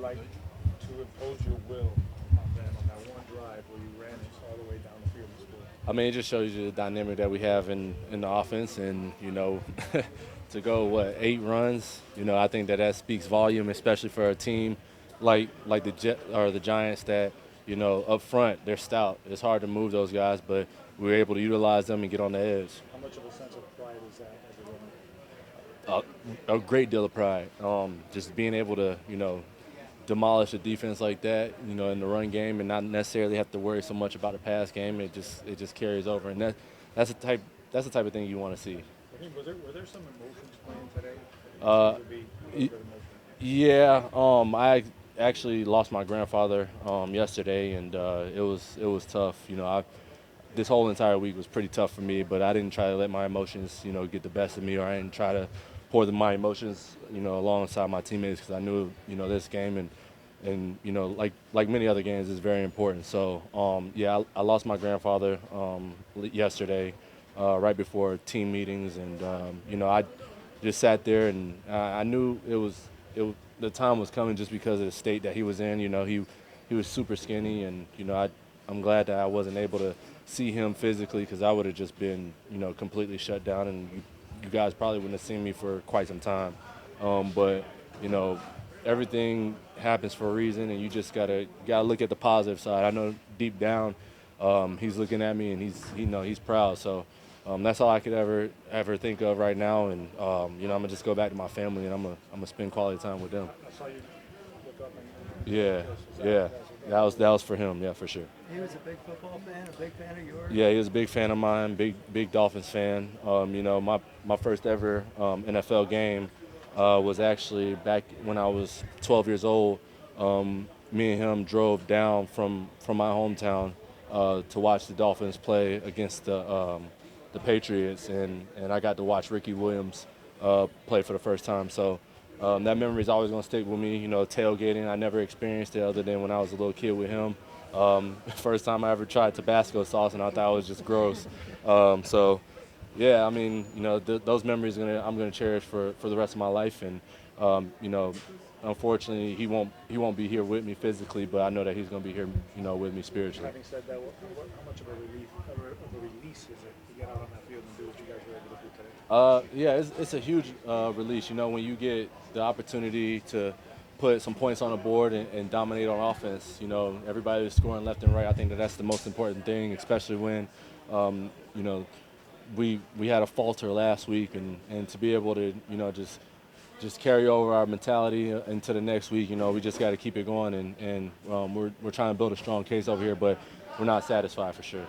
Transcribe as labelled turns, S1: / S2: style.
S1: like to impose your will on them on that one drive where you ran it all the way down the field and scored?
S2: I mean, it just shows you the dynamic that we have in the offense, and to go 8 runs. I think that speaks volume, especially for a team like the Jet or the Giants that up front they're stout. It's hard to move those guys, but we were able to utilize them and get on the edge.
S1: How much of a sense of pride is that as a runner?
S2: A great deal of pride. Just being able to demolish a defense like that, in the run game, and not necessarily have to worry so much about the pass game. It just carries over, and that's the type of thing you want to see.
S1: Were there some emotions playing today? It
S2: Uh,
S1: seemed to be a little
S2: y-
S1: bit emotional.
S2: yeah, I actually lost my grandfather yesterday, and it was tough. This whole entire week was pretty tough for me, but I didn't try to let my emotions, get the best of me, or I didn't try to pour my emotions, alongside my teammates because I knew, this game and like many other games is very important. So yeah, I lost my grandfather yesterday, right before team meetings, and I just sat there and I knew the time was coming just because of the state that he was in. He was super skinny, and I'm glad that I wasn't able to see him physically because I would have just been completely shut down, and you guys probably wouldn't have seen me for quite some time. But you know everything happens for a reason, and you just gotta look at the positive side. I know deep down he's looking at me and he's proud. So that's all I could ever think of right now, and I'm gonna just go back to my family and I'm gonna spend quality time with them.
S1: I saw you look up and
S2: Yeah,
S1: kiss. Was
S2: yeah,
S1: that
S2: that was for him. Yeah, for sure.
S3: He was a big football fan, a big fan of yours.
S2: Yeah, he was a big fan of mine, big Dolphins fan. My first ever NFL game was actually back when I was 12 years old. Me and him drove down from my hometown to watch the Dolphins play against the Patriots, and I got to watch Ricky Williams play for the first time. So that memory is always going to stick with me. Tailgating, I never experienced it other than when I was a little kid with him. First time I ever tried Tabasco sauce, and I thought it was just gross. So, yeah, I mean, those memories I'm gonna cherish for the rest of my life. And unfortunately, he won't be here with me physically, but I know that he's gonna be here, with me spiritually.
S1: Having said that, how much of a release is it to get out on that field and do what you guys were able to do today?
S2: Yeah, it's a huge release. When you get the opportunity to put some points on the board and dominate on offense. Everybody is scoring left and right. I think that's the most important thing, especially when, um, you know, we had a falter last week, and to be able to, just carry over our mentality into the next week. We just got to keep it going, and we're trying to build a strong case over here, but we're not satisfied for sure.